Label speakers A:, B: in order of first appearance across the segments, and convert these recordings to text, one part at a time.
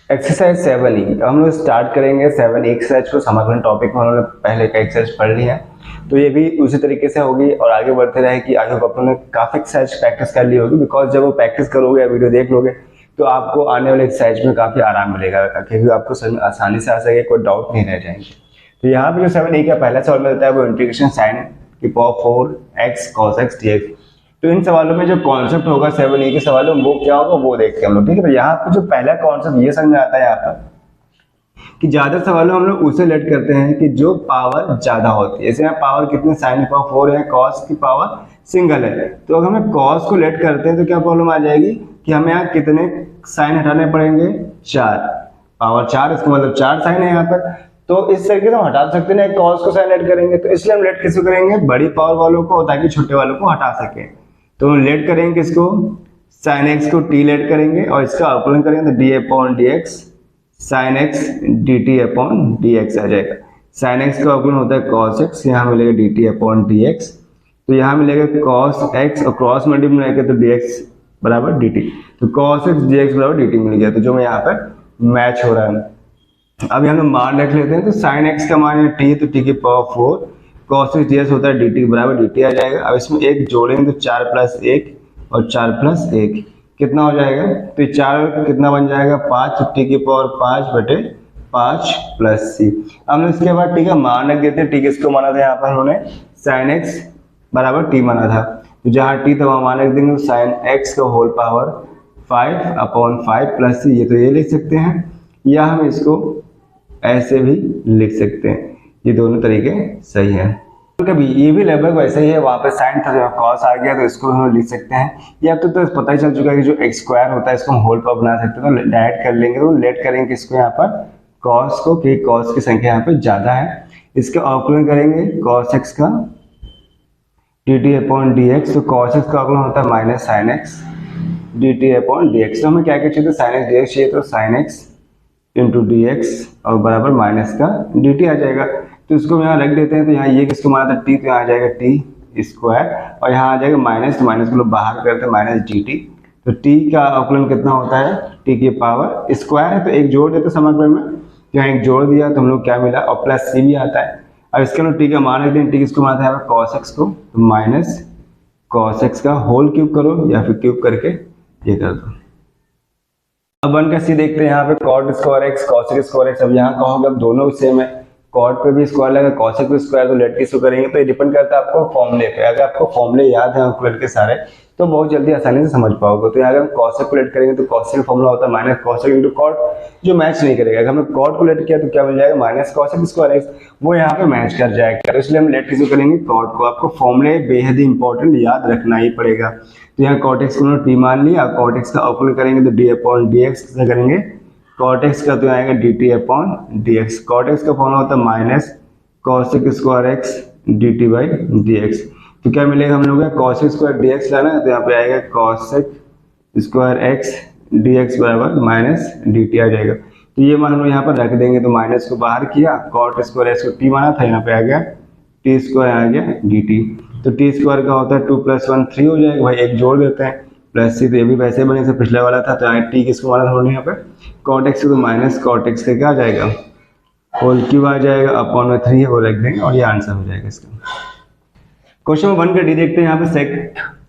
A: Exercise 7E हम लोग start करेंगे 7 एक्सरसाइज को। समाकलन टॉपिक में हम लोग पहले का एक्सरसाइज पढ़ लिया है, तो ये भी उसी तरीके से होगी और आगे बढ़ते रहेगी। आई होप अपन ने काफी एक्सरसाइज प्रैक्टिस कर ली होगी, बिकॉज जब वो प्रैक्टिस करोगे या वीडियो देख लोगे तो आपको आने वाले एक्सरसाइज में काफी आराम मिलेगा, क्योंकि आपको समझ में आसानी से आ सके, कोई डाउट नहीं रह जाएंगे। तो यहाँ पे जो 7A का पहला सवाल मिलता है वो इंटीग्रेशन साइन की power 4x cos x dx। तो इन सवालों में जो कॉन्सेप्ट होगा 7A के सवालों में वो क्या होगा वो देखते हैं हम लोग, ठीक है। तो यहाँ पे जो पहला कॉन्सेप्ट ये समझ में आता है यहाँ पर कि ज्यादा सवालों हम लोग उसे लेट करते हैं कि जो पावर ज्यादा होती है। जैसे यहाँ पावर कितनी, साइन की पावर 4 है, कॉस की पावर सिंगल है, तो अगर हमें कॉस को लेट करते हैं तो क्या प्रॉब्लम आ जाएगी कि हमें यहाँ कितने साइन हटाने पड़ेंगे, 4, पावर 4, इसका मतलब 4 साइन है यहाँ पर। तो इस तरीके से हम हटा सकते हैं, कॉस को साइन लेट करेंगे, तो इसलिए हम लेट किसको करेंगे, बड़ी पावर वालों को, ताकि छोटे वालों को हटा सके। तो हम लेट करेंगे किसको, साइन एक्स को t लेट करेंगे और इसका अवकलन करेंगे तो d/dx साइन एक्स dt/dx आ जाएगा। साइन एक्स का अवकलन होता है cos x, यहाँ मिलेगा dt/dx, तो यहाँ मिलेगा cos x और क्रॉस मल्टीप्लाई करें तो dx बराबर dt, तो cos x dx बराबर dt मिल गया। तो जो यहाँ पर मैच हो रहा है। अब यहाँ मान रख लेते हैं, तो साइन x का मान है t, तो t की पावर 4, cos x dx होता है dt बराबर dt आ जाएगा। अब इसमें एक जोड़ेंगे तो 4 + 1 और 4 + 1 कितना हो जाएगा, तो 4 कितना बन जाएगा 5, तो t की पावर 5/5 + c। हम लोग इसके बाद t का मान रख देते हैं। t किसको माना था यहाँ पर उन्होंने, sin x बराबर t माना था, तो जहाँ t था वहाँ मान रख देंगे, तो sin x का होल पावर 5/5 + c, ये तो ये लिख सकते हैं, या हम इसको ऐसे भी लिख सकते हैं। ये दोनों तरीके सही है। कभी ये भी लगभग वैसे ही है, वहाँ पे साइन था, कॉस आ गया, तो इसको हम लिख सकते हैं। या तो पता ही चल चुका है कि जो एक्स स्क्वायर होता है इसको हम होल पावर बना सकते हैं, तो डायरेक्ट कर लेंगे। तो लेट करेंगे किसको यहाँ पर, कॉस को, कि कॉस की संख्या यहाँ पे ज्यादा है। इसका अवकलन करेंगे कॉस एक्स का dt/dx, तो कॉस एक्स का अवकलन होता है माइनस साइन एक्स dt/dx। तो हमें क्या क्या चाहिए, साइन एक्स dx चाहिए, तो साइन एक्स इंटू dx और बराबर माइनस का dt आ जाएगा। तो इसको यहाँ रख देते हैं, तो यहाँ ये किसको माना था, t, तो यहाँ आ जाएगा t स्क्वायर और यहाँ आ जाएगा माइनस, तो माइनस को लोग बाहर करते हैं, माइनस dt। तो t का अवकलन कितना होता है, t की पावर स्क्वायर है, तो एक जोड़ देते समाकलन में, तो यहाँ एक जोड़ दिया तो हम लोग क्या मिला, और प्लस c भी आता है। अब इसके लोग t का मान रख दें, t किसको माना था cos x को, तो माइनस cos x का होल क्यूब करो या फिर क्यूब करके ये कर दो। अब 1 का सी देखते हैं, यहाँ पे cot square x cos square x। अब यहाँ कहोगे अब दोनों सेम है, cot पे भी स्क्वायर लगा, cos पे स्क्वायर, तो लेट किसको करेंगे, तो ये डिपेंड करता है आपको फॉर्मूले पे। अगर आपको फॉर्मूले याद है कैलकुलेट के सारे तो बहुत जल्दी आसानी से समझ पाओगे। तो यहाँ अगर हम cos को लेट करेंगे तो cos का फॉर्मूला होता है माइनस cos इंटू cot, जो मैच नहीं करेगा। अगर हमने cot को लेट किया तो क्या मिल जाएगा, माइनस cos स्क्वायर x, वो यहाँ पे मैच कर जाएगा। तो इसलिए हम लेट किसको करेंगे, cot को। आपको फॉर्मूले बेहद ही इंपॉर्टेंट याद रखना ही पड़ेगा। तो यहाँ cot x को t मान लिया, cot x का अवकलन करेंगे तो d/dx किससे करेंगे, cot x का तो आएगा dt/dx। cot x का फॉर्मूला होता है minus cos square x dt/dx। तो क्या मिलेगा हम लोग, cos स्क्वायर dx लाना है, तो यहाँ पे आएगा cos स्क्वायर x dx बराबर माइनस dt आ जाएगा। तो ये मान लो यहाँ पर रख देंगे, तो माइनस को बाहर किया, cot स्क्वायर x को t माना था, यहाँ पे आ गया t स्क्वायर आ गया dt। तो t स्क्वायर का होता है 2 + 1 3 हो जाएगा, भाई एक जोड़ देते हैं, प्लस c, तो ये भी वैसे बने से पिछले वाला था, तो यहाँ t किसको माना था यहाँ पे cot x, तो माइनस cot x का क्या आ जाएगा, होल क्यूब आ जाएगा, अपॉन में 3 वो रख देंगे और ये आंसर हो जाएगा इसका। क्वेश्चन 1 का डी देखते हैं, यहाँ पे sec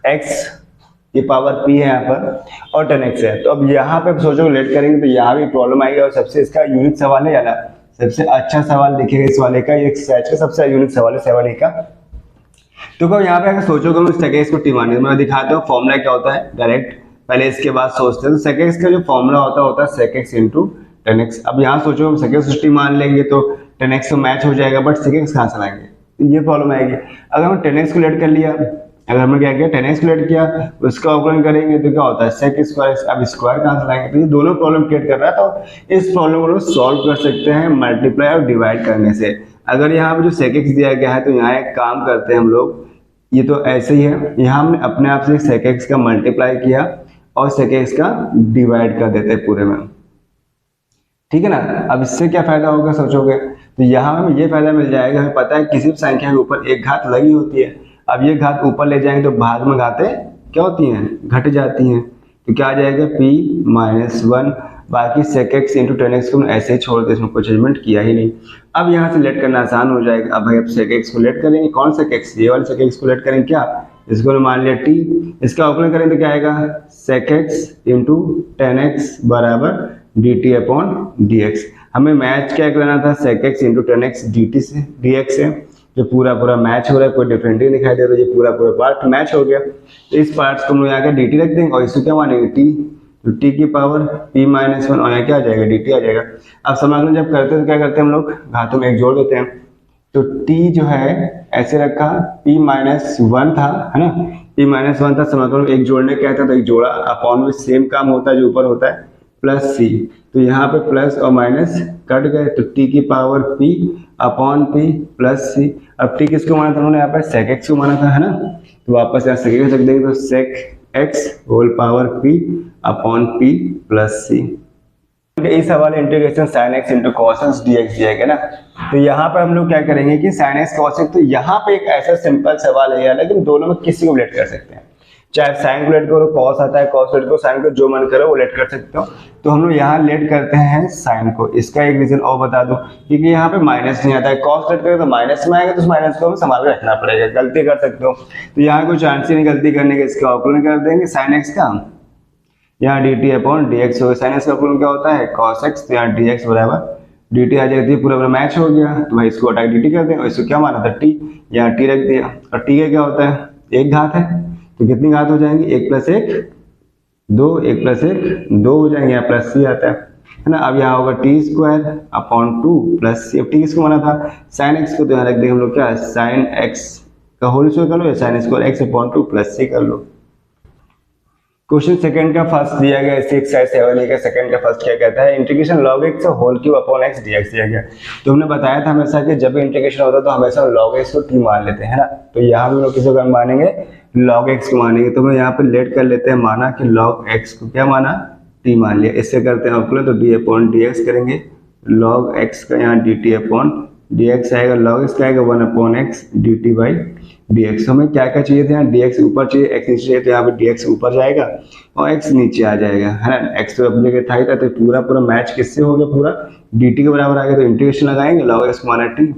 A: x की पावर p है यहाँ पर और tan x है। तो अब यहाँ पे सोचो लेट करेंगे तो यहाँ भी प्रॉब्लम आएगी, और सबसे इसका यूनिक सवाल है, या ना सबसे अच्छा सवाल दिखेगा इस वाले का, ये एक्सरसाइज का सबसे यूनिक सवाल है 7A का। तो कब यहाँ पे अगर सोचोगे मैं sec x को t मान, मैं दिखाता हूँ फॉर्मूला क्या होता है डायरेक्ट, पहले इसके बाद सोचते हैं। तो sec x का जो फॉर्मूला होता है sec x into tan x। अब यहाँ सोचो हम sec x को t मान लेंगे तो tan x तो मैच हो जाएगा, बट sec x कहाँ से लाएंगे, ये प्रॉब्लम आएगी। अगर हम tan x को लेट कर लिया, अगर हमने क्या किया tan x को लेट किया, उसका अवकलन करेंगे तो क्या होता है sec स्क्वायर, अब स्क्वायर कहाँ से लाएंगे, तो ये दोनों प्रॉब्लम क्रिएट कर रहा है। तो इस प्रॉब्लम को सॉल्व कर सकते हैं मल्टीप्लाई और डिवाइड करने से। अगर यहाँ पे जो sec x दिया गया है, तो यहाँ एक काम करते हैं हम लोग, ये तो ऐसे ही है, यहाँ हमने अपने आप से sec x का मल्टीप्लाई किया और sec x का डिवाइड कर देते हैं पूरे में, ठीक है ना। अब इससे क्या फायदा होगा सोचोगे, तो यहाँ हमें ये फायदा मिल जाएगा, हमें पता है किसी भी संख्या के ऊपर एक घात लगी होती है। अब ये घात ऊपर ले जाएंगे तो भाग में घातें क्या होती हैं, घट जाती हैं। तो क्या आ जाएगा p - 1 बाकी sec x into ten x को ऐसे ही छोड़ दे, इसमें कोई चेंजमेंट किया ही नहीं। अब यहाँ से लेट करना आसान हो जाएगा। अब भाई अब sec x को लेट करेंगे, कौन सा x, ये वाले sec x को लेट करेंगे क्या, इसको मान लिया t, इसका अवकलन करेंगे तो क्या आएगा sec x into ten x बराबर dt अपॉन dx। हमें मैच क्या करना था sec x into ten x dt से dx से, जो पूरा पूरा मैच हो रहा है, कोई डिफरेंट ही दिखाई दे रहा है, ये पूरा पूरा पार्ट मैच हो गया। तो इस पार्ट को हम लोग यहाँ के dt रख देंगे और इसको क्या मानेंगे t, तो t की पावर p-1 और यहाँ क्या आ जाएगा dt आ जाएगा। अब समाकलन जब करते हैं तो क्या करते हैं हम लोग घातों में एक जोड़ देते हैं, तो t जो है ऐसे रखा, p-1 था, है ना, p-1 था, समाकलन एक जोड़ने क्या था, तो एक जोड़ा, अपॉन में सेम काम होता है जो ऊपर होता है प्लस c, तो यहाँ पे प्लस और माइनस कट गए, तो t की power p upon p plus c। अब t किसको माना था उन्होंने यहाँ पे sec x को माना था, है ना, तो वापस यहाँ sec x रख देंगे, तो sec x whole power p upon p plus c। इस हवाले integration sin x into cos x dx दिया गया ना, तो यहाँ पर हम लोग क्या करेंगे कि sin x cos x, तो यहाँ पे एक ऐसा सिंपल सवाल है यार, लेकिन दोनों में किसी को लेट कर सकते हैं, चाहे साइन को लेट करो, कॉस आता है कॉस लेट करो, साइन को जो मन करो वो लेट कर सकते हो। तो हम लोग यहाँ लेट करते हैं साइन को। इसका एक रीजन और बता दूं, क्योंकि यहाँ पे माइनस नहीं आता है, कॉस लेट करें तो माइनस में आएगा, तो उस माइनस को हमें संभाल के रखना पड़ेगा, गलती कर सकते हो, तो यहाँ कोई चांस ही नहीं गलती करने का। इसका अवकलन कर देंगे साइन एक्स का, यहाँ D t upon d x होगा, साइन एक्स का अवकलन क्या होता है कॉस एक्स, तो यहाँ डी एक्स बराबर डी टी आ जाती है, पूरा पूरा मैच हो गया, तो भाई इसको हटा डी टी कर देंगे, इसको क्या माना था टी, यहाँ टी रख दिया, और टी का क्या होता है एक घात है, तो कितनी घात हो जाएंगी, एक प्लस एक दो, एक प्लस एक दो हो जाएंगे, यहाँ प्लस सी आता है ना। अब यहाँ होगा T square upon two plus C. अब टी किसको माना था साइन एक्स को, तो यहाँ रख देंगे हम लोग क्या साइन एक्स का होल स्क्वायर कर लो, या sine square x upon two plus c कर लो। क्वेश्चन सेकंड का फर्स्ट दिया गया, इसी एक्सरसाइज 7 का सेकंड का फर्स्ट क्या कहता है, integration log x whole cube upon x dx दिया गया। तो हमने बताया था हमेशा कि जब भी इंटीग्रेशन होता है तो हमेशा log x को t मान लेते हैं, है ना, तो यहाँ हम लोग किसी को मानेंगे log x को मानेंगे, तो हम यहाँ पे लेट कर लेते हैं, माना कि log x को क्या माना t मान लिया, इससे करते हैं अवकलन, तो d अपॉन dx करेंगे, log x का यहाँ dt अपॉन dx आएगा, log x का आएगा 1 upon x dt by dx। हमें क्या क्या चाहिए था, यहाँ dx ऊपर चाहिए, x नीचे चाहिए, तो यहाँ पे dx ऊपर जाएगा और x नीचे आ जाएगा, है ना, x तो अपने जगह था ही था, तो पूरा पूरा मैच किससे हो गया, पूरा dt के बराबर आ गया, तो इंटीग्रेशन लगाएंगे log x माना t,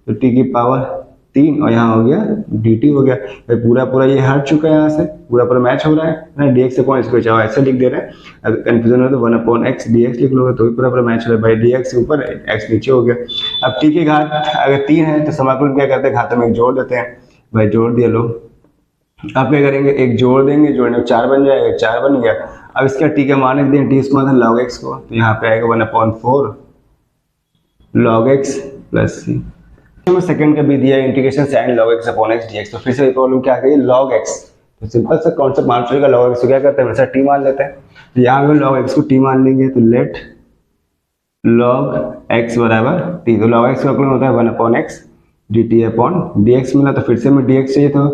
A: तो t की पावर 3 और यहाँ हो गया dt हो गया, भाई पूरा पूरा ये हट चुका है, यहाँ से पूरा पूरा मैच हो रहा है ना, dx अपॉन इसको चाहो ऐसे लिख दे रहे हैं, अगर कंफ्यूजन हो तो 1 अपॉन x dx लिख लोगे तो भी पूरा पूरा मैच हो रहा है, भाई dx ऊपर x नीचे हो गया। अब t की घात अगर 3 है तो समाकलन क्या करते हैं घातों में एक जोड़ देते हैं, भाई जोड़ दिया लो, अब क्या करेंगे एक जोड़ देंगे, जोड़ने में 4 बन जाएगा, 4 बन गया। अब इसका t का मान रख दें, t इसको मतलब log x को, तो यहाँ पे आएगा 1 upon 4 log x plus C. Second का भी दिया integration sine log x upon x dx, तो फिर से प्रॉब्लम क्या है log x, तो सिंपल सा कॉन्सेप्ट मान चुका log x को क्या करते हैं हमेशा t मान लेते हैं, तो यहाँ पे log x को t मान लेंगे, तो लेट log x बराबर t, तो log x का अवकलन होता है 1 upon x dt upon dx मिला, तो फिर से हमें dx चाहिए, तो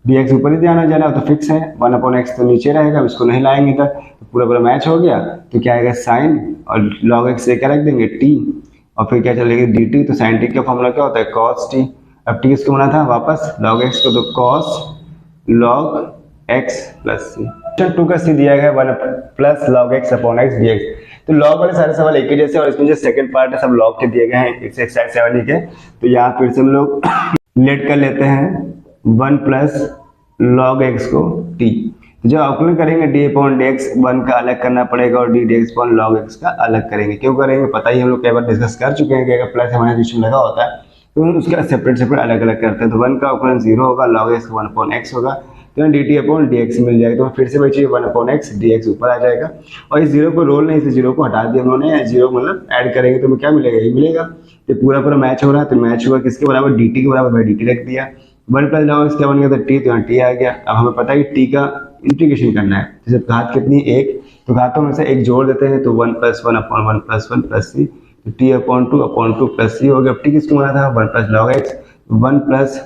A: dx ऊपर ही जाना जाना तो फिक्स है, 1 अपॉन x तो नीचे रहेगा, इसको नहीं लाएंगे इधर, तो पूरा पूरा मैच हो गया, तो क्या आएगा साइन और log x से क्या रख देंगे t, और फिर क्या चलेगी dt, तो साइन t का फॉर्मूला क्या होता है cos t। अब t किसको बना था वापस log x को, तो cos log x plus c। Question 2 का सी दिया गया 1 plus log x upon x dx, तो log वाले सारे सवाल एक ही जैसे, और इसमें जो सेकंड पार्ट है सब log के दिए गए हैं एक्सरसाइज 7 के, तो यहाँ फिर से हम लोग लेट कर लेते हैं 1 प्लस log x को t, तो जब अवकलन करेंगे d अपॉन dx 1 का अलग करना पड़ेगा और d dx upon log x का अलग करेंगे, क्यों करेंगे पता ही हम लोग कई बार डिस्कस कर चुके हैं कि अगर प्लस हमारे क्वेश्चन लगा होता है तो उसका सेपरेट अलग अलग करते हैं, तो 1 का अवकलन 0 होगा, log x 1 अपॉन x होगा, तो dt अपॉन dx मिल जाएगा, तो फिर से बची 1 अपॉन x dx ऊपर आ जाएगा, और इस जीरो को रोल नहीं, इस जीरो को हटा दिया उन्होंने, जीरो मतलब ऐड करेंगे तो हमें क्या मिलेगा ये मिलेगा, तो पूरा पूरा मैच हो रहा है, तो मैच हुआ किसके बराबर dt के बराबर, भाई dt रख दिया, 1 प्लस log x क्या बन गया था t, तो यहाँ t आ गया। अब हमें पता है कि t का इंटीग्रेशन करना है, तो जब घात कितनी 1, तो घातों में से एक जोड़ देते हैं, तो 1 प्लस 1 अपॉन 1 प्लस 1 प्लस सी, तो t अपॉन 2 प्लस सी हो गया। अब t किसको बना था 1 plus log x, 1 plus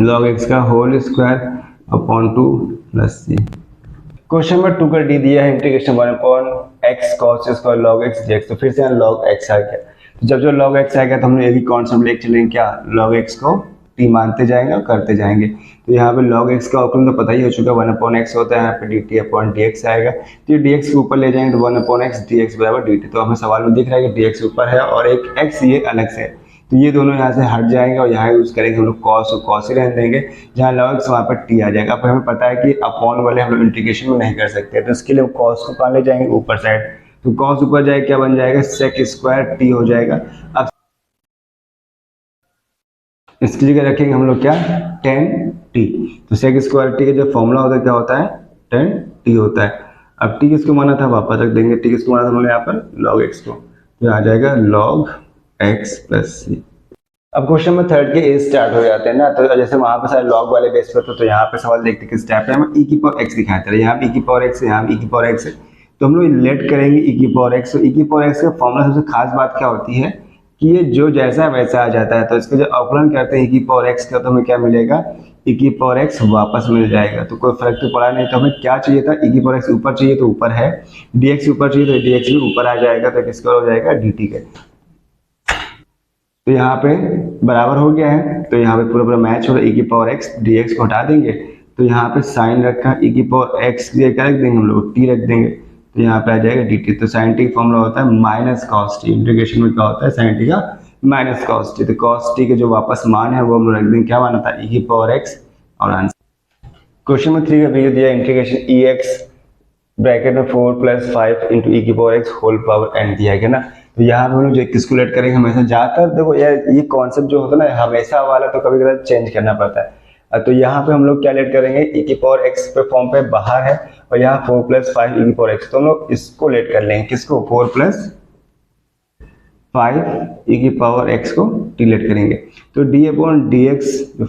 A: log x का whole square upon 2 plus C. Question number 2 का डी दिया है integration 1 upon x cos square log x dx, तो फिर से यहाँ log x आ गया, तो जब जो log x आ गया तो हमने एक ही कॉन्सेप्ट लेके चलेंगे क्या log x को टी मानते जाएंगे और करते जाएंगे। तो यहाँ पे log x का अवकलन तो पता ही हो चुका है, 1/x होता है, यहाँ पे dt/dx आएगा। तो ये dx के ऊपर ले जाएंगे तो 1/x dx बराबर dt। तो हमें सवाल में दिख रहा है कि dx ऊपर है और एक x ये अलग से है, तो ये दोनों यहाँ से हट जाएंगे और यहाँ यूज करेंगे हम लोग cos, और cos ही रहने देंगे। जहाँ log x वहाँ पर t आ जाएगा। अब हमें पता है कि अपॉन वाले हम लोग इंटीग्रेशन में नहीं कर सकते, तो इसके लिए cos को कहाँ ले जाएंगे, ऊपर साइड। तो cos ऊपर जाएगा क्या बन जाएगा, sec स्क्वायर t हो जाएगा। अब इसकी जगह रखेंगे हम लोग क्या, tan t। तो sec स्क्वायर t का जो फॉर्मूला होता है क्या होता है, tan t होता है। अब t किसको माना था, वापस रख देंगे, t किसको माना था हमने यहाँ पर, log x को। तो आ जाएगा log x प्लस c। अब क्वेश्चन में थर्ड के ए स्टार्ट हो जाते हैं ना, तो जैसे वहां पे सारे लॉग वाले बेस पर तो यहाँ पे सवाल देखते किस टाइप पे, हम e की पावर x दिखाते हैं, यहाँ पे e की पावर x है, यहाँ पे e की पावर x है। तो हम लोग लेट करेंगे e की पावर x। तो e की पावर x का फॉर्मूला सबसे खास बात क्या होती है कि ये जो जैसा वैसा आ जाता है। तो इसका जो अवकलन करते हैं e की पावर x का, तो हमें क्या मिलेगा, e की पावर x वापस मिल जाएगा। तो कोई फर्क तो पड़ा नहीं। तो हमें क्या चाहिए था, e की पावर x ऊपर चाहिए तो ऊपर है, dx ऊपर चाहिए तो dx भी ऊपर आ जाएगा। तो किसका हो जाएगा, dt के। तो यहाँ पे बराबर हो गया है, तो यहाँ पे पूरा पूरा मैच होगा। e की पावर x dx को हटा देंगे, तो यहाँ पे साइन रखा, e की पावर x क्या रख देंगे हम लोग, t रख देंगे। तो यहाँ पे आ जाएगा dt। तो साइन टी का फॉर्मूला होता है माइनस कॉस टी। इंटीग्रेशन में क्या होता है, साइन टी का माइनस कॉस टी। तो कॉस टी के जो वापस मान है वो हम लोग रख देंगे, क्या माना था, e की पावर x। और आंसर क्वेश्चन में 3 का वीडियो दिया, इंटीग्रेशन ex ब्रैकेट में 4 + 5 इंटू ई की power x whole power n दिया गया ना। तो यहाँ पे हम लोग जो किसको लेट करेंगे, हमेशा ज़्यादातर देखो यार ये कॉन्सेप्ट जो होता है ना हमेशा वाला, तो कभी कभी चेंज करना पड़ता है। तो यहाँ पे हम लोग क्या लेट करेंगे, e की पावर x पे फॉर्म पे बाहर है और यहाँ 4 + 5 ई की पावर x। तो हम लोग इसको लेट कर लेंगे, किसको, 4 + 5 ई की पावर x को t लेट करेंगे। तो d/dx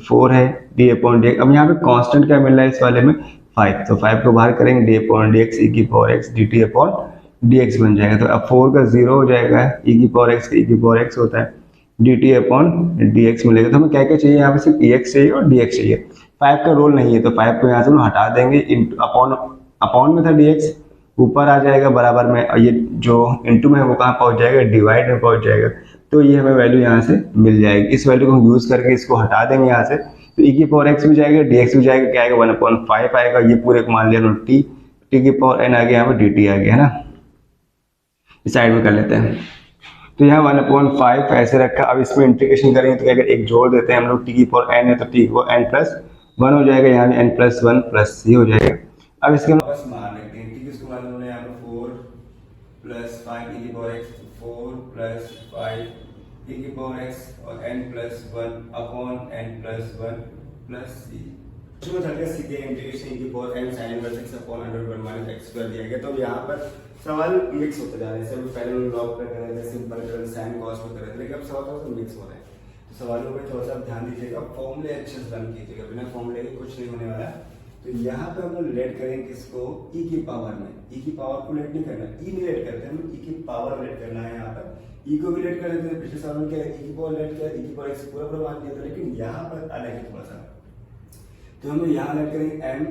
A: 4 है, d/dx। अब यहाँ पे कांस्टेंट क्या मिल रहा है इस वाले में, 5। तो 5 को बाहर करेंगे, d/dx ई की पावर x dt/dx बन जाएगा। तो अब 4 का 0 हो जाएगा, e की पावर x e की पावर x होता है, dt/dx मिलेगा। तो हमें क्या क्या चाहिए, यहाँ पे सिर्फ ex चाहिए और dx चाहिए, 5 का रोल नहीं है। तो 5 को यहाँ से हम हटा देंगे, अपॉन में था dx, ऊपर आ जाएगा बराबर में, और ये जो इंटू में है वो कहाँ पहुँच जाएगा, डिवाइड में पहुँच जाएगा। तो ये हमें वैल्यू यहाँ से मिल जाएगी। इस वैल्यू को हम यूज़ करके इसको हटा देंगे यहाँ से, तो e की पावर x भी जाएगा, dx भी जाएगा, क्या आएगा, 1/5 आएगा। ये पूरे को मान लिया t की पावर n आ गया, यहाँ पे dt आ गया है ना। इस साइड में कर लेते हैं। तो यहाँ 1/5 ऐसे रखा। अब इसमें इंटीग्रेशन करेंगे तो अगर एक जोड़ देते हैं हम लोग, t की पावर n है तो t की पावर n+1 हो जाएगा, यहाँ n +1 + c हो जाएगा। अब इसके बस मान लेते हैं, ठीक है, इसको मान लो यहाँ पे 4 + 5 e की पावर x, 4 + 5 e की पावर x और n+1 अपॉन n+1 + c। इसमें थर्ड का सीधे इंटीग्रेशन e की power n sin inverse x upon √1 - x² दिया गया। तो यहाँ पर सवाल मिक्स होते जा रहे हैं। जैसे पहले हम लॉग पे कर रहे थे, सिंपल कर रहे थे, साइन कॉस पे कर रहे थे, लेकिन अब सवाल तो मिक्स हो रहे हैं। तो सवालों पे थोड़ा सा ध्यान दीजिएगा, फॉर्मूले अच्छे से रन कीजिएगा, बिना फॉर्मूले के कुछ नहीं होने वाला। तो यहाँ पे हम लोग लेट करेंगे किसको, e की पावर में। e की पावर को लेट नहीं करना, e नहीं लेट करते हम, e की पावर लेट करना है। यहाँ पर e को भी लेट कर देते हैं, पिछले सवाल में क्या e की पावर लेट किया, e की पावर x पूरा पूरा मान लिया था, लेकिन यहाँ पर अलग है थोड़ा सा। तो हम लोग यहाँ लेट करेंगे m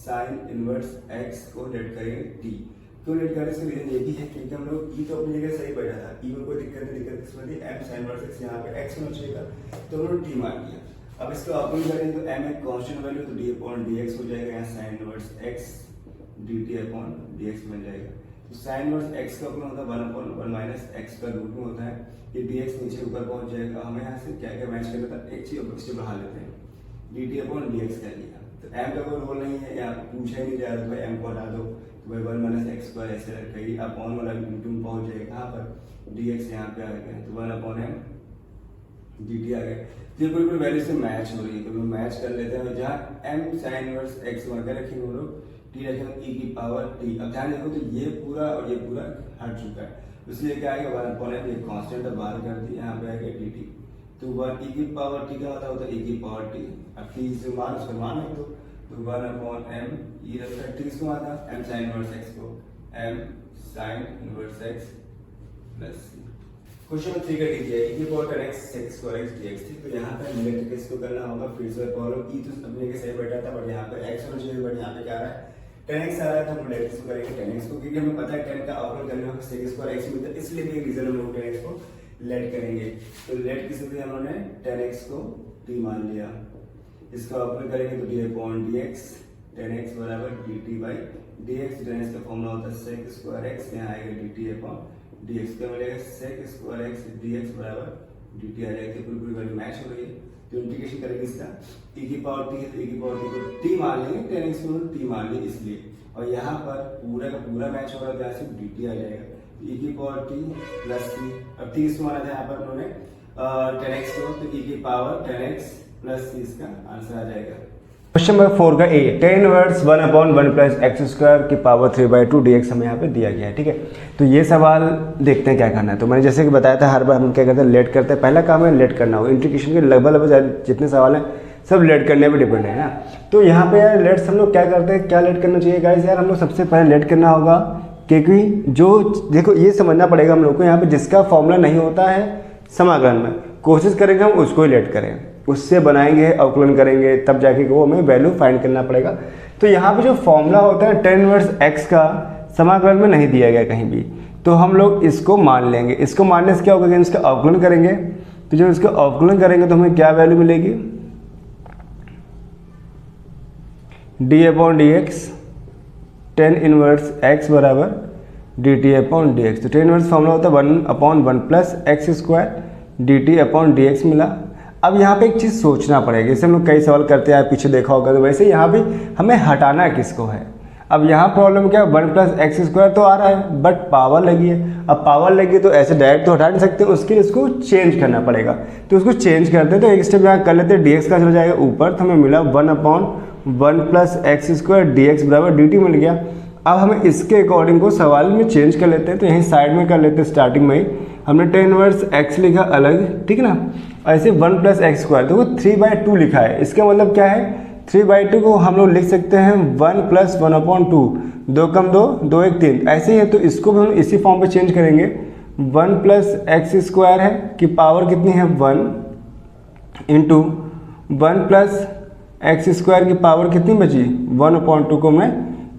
A: sin इनवर्स x को लेट करेंगे t। क्यों लेट कर रहे हैं, इसका रीजन ये भी है क्योंकि हम लोग e तो अपनी जगह सही बैठा था, e में कोई दिक्कत किसमें थी, m sin इनवर्स x, यहाँ पे x होना चाहिए था, तो हम लोग t मान लिया। अब इसको अप्लाई करेंगे तो m एक कांस्टेंट वैल्यू, तो d/dx हो जाएगा, यहाँ sin इनवर्स x dt/dx मिल जाएगा। तो sin इनवर्स x का अप्लाई होता है 1/1 - x का रूट में होता है, ये dx नीचे ऊपर पहुंच जाएगा। हमें यहाँ से क्या क्या मैच कर लेता है, एक चीज ऊपर से बढ़ा लेते हैं, dt/dx कर लिया। तो m का कोई रोल नहीं है, यहाँ पूछा ही नहीं जा रहा, तो m को हटा दो, तो 1 - x² ऐसे रखेगी, अपॉन वाला इंटू में पहुंच जाएगा, कहाँ पर dx यहाँ पे आ गया, तो 1/m dt आ गया। तो ये पूरी वैल्यू से मैच हो रही है, तो हम मैच कर लेते हैं। जहाँ m sin इनवर्स x वहाँ क्या रखेंगे हम लोग, t रखेंगे e की पावर t। अब ध्यान देखो, तो ये पूरा और ये पूरा हट चुका है, इसलिए क्या आएगा 1/m, ये कांस्टेंट बाहर कर दिया, यहाँ पे आएगा dt। तो 1 e की पावर t का होता है e की पावर t। अब t से मान, उसका मान रख दो, तो 1/m e रखता है, t इसको आता m sin इनवर्स x को, m sin inverse x plus c। Question 3 का डी दिया e की power 10x sec square x dx थी। तो यहाँ पे लेट किसको करना होगा, फिर से प्रॉब्लम e तो अपने के सही बैठा था, बट यहाँ पे x होना चाहिए, बट यहाँ पे क्या आ रहा है 10x आ रहा है, तो हम लेट किसको करेंगे 10x को, क्योंकि हमें पता है 10 का अवकलन करने में sec स्क्वायर x मिलता है, इसलिए भी रीजन हम लोग 10x को लेट करेंगे। तो लेट किसको दिया हमने 10x को टी मान लिया। इसका अप्लाई करेंगे तो d upon d x tan x बराबर d t by d x. Tan x का फॉर्मूला होता है सेक स्क्वायर एक्स, यहाँ आएगा d t upon d x. क्या मिलेगा sec square x d x बराबर डी टी आ जाएगी। पूरी पूरी वैल्यू मैच हो रही है तो इंटीग्रेशन करेंगे इसका e की पावर टी है तो e की पावर टी को टी मान लेंगे, टेन एक्स को टी मान लेंगे इसलिए। और यहाँ पर पूरा का पूरा मैच हो रहा है तो यहाँ से डी टी आ जाएगा e की पावर टी प्लस टी। अब टी इसको माना था यहाँ पर उन्होंने टेन एक्स को तो e की power tan x plus t इसका आंसर आ जाएगा। क्वेश्चन नंबर 4 का a tan inverse 1 upon 1 plus x square की पावर 3/2 dx हमें यहाँ पे दिया गया है। ठीक है, तो ये सवाल देखते हैं क्या करना है। तो मैंने जैसे कि बताया था हर बार हम क्या करते हैं लेट करते हैं। पहला काम है लेट करना हो। इंटीग्रेशन के लगभग जितने सवाल हैं सब लेट करने पर डिपेंड है ना। तो यहाँ पे यार लेट्स हम लोग क्या करते हैं, क्या लेट करना चाहिए गाइस? यार हम लोग सबसे पहले लेट करना होगा क्योंकि जो देखो ये समझना पड़ेगा हम लोग को यहाँ पे जिसका फॉर्मूला नहीं होता है समाकलन में, कोशिश करेंगे हम उसको ही लेट करें, उससे बनाएंगे अवकलन करेंगे तब जाके वो हमें वैल्यू फाइंड करना पड़ेगा। तो यहाँ पे जो फॉर्मूला होता है टेन इनवर्स एक्स का समाकलन में नहीं दिया गया कहीं भी, तो हम लोग इसको मान लेंगे। इसको मानने से क्या होगा कि इसका अवकलन करेंगे, तो जब इसका अवकलन करेंगे तो हमें क्या वैल्यू मिलेगी d upon d x tan inverse x बराबर d t upon d x. तो टेन इनवर्स फॉर्मूला होता है 1 upon 1 plus x square d t upon d x मिला। अब यहाँ पे एक चीज़ सोचना पड़ेगा, जैसे हम लोग कई सवाल करते हैं पीछे देखा होगा, तो वैसे यहाँ भी हमें हटाना किसको है। अब यहाँ प्रॉब्लम क्या है 1 प्लस एक्स स्क्वायर तो आ रहा है बट पावर लगी है। अब पावर लगी तो ऐसे डायरेक्ट तो हटा नहीं सकते, उसके लिए इसको चेंज करना पड़ेगा। तो उसको चेंज करते हैं तो एक स्टेप यहाँ कर लेते हैं, डी एक्स का चला जाएगा ऊपर, तो हमें मिला 1 upon 1 plus x square d x बराबर डी टी मिल गया। अब हमें इसके अकॉर्डिंग को सवाल में चेंज कर लेते हैं, तो यहीं साइड में कर लेते हैं। स्टार्टिंग में ही हमने टेन इनवर्स एक्स लिखा अलग, ठीक है ना, ऐसे 1 प्लस एक्स स्क्वायर तो वो 3/2 लिखा है। इसका मतलब क्या है 3/2 को हम लोग लिख सकते हैं 1 प्लस 1 अपॉन 2, 2 कम 2 2 1 3 ऐसे ही है। तो इसको भी हम इसी फॉर्म पे चेंज करेंगे। 1 प्लस एक्स स्क्वायर है कि पावर कितनी है 1 इंटू 1 प्लस एक्स स्क्वायर की पावर कितनी बची 1 अपॉन 2 को मैं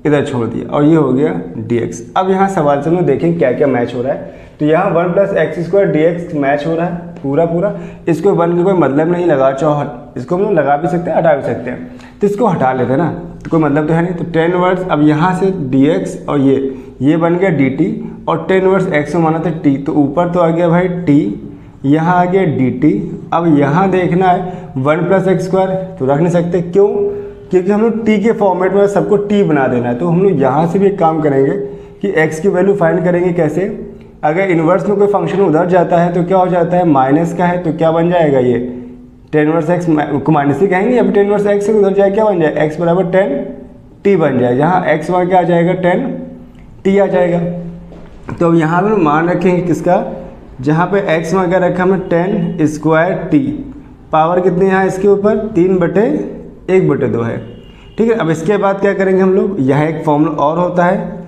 A: इधर छोड़ दिया और ये हो गया dx। अब यहाँ सवाल से हम लोग देखें क्या क्या मैच हो रहा है। तो यहाँ 1 plus x square dx match हो रहा है पूरा। इसको 1 का कोई मतलब नहीं लगा, चाहो इसको हम लोग लगा भी सकते हैं हटा भी सकते हैं, तो इसको हटा लेते हैं ना, तो कोई मतलब तो है नहीं। तो टेन इनवर्स अब यहाँ से dx और ये बन गया dt और टेन इनवर्स x में माना था t, तो ऊपर तो आ गया भाई t, यहाँ आ गया dt। अब यहाँ देखना है 1 प्लस एक्स स्क्वायर तो रख नहीं सकते, क्यों? क्योंकि हम लोग टी के फॉर्मेट में सबको टी बना देना है। तो हम लोग यहाँ से भी एक काम करेंगे कि x की वैल्यू फाइंड करेंगे कैसे। अगर इन्वर्स में कोई फंक्शन उधर जाता है तो क्या हो जाता है माइनस का है तो क्या बन जाएगा ये टेन इनवर्स एक्स को माइनस ही कहेंगे, या फिर टेन इनवर्स एक्स से उधर जाए क्या बन जाए x बराबर 10 t बन जाए, जहाँ x वहाँ क्या आ जाएगा 10 t आ जाएगा। तो अब यहाँ पर मान रखेंगे किसका, जहाँ पे x वहाँ क्या रखा हमने 10 स्क्वायर t, पावर कितनी है इसके ऊपर 3/1/2 है। ठीक है, अब इसके बाद क्या करेंगे हम लोग, यहाँ एक फॉर्मूला और होता है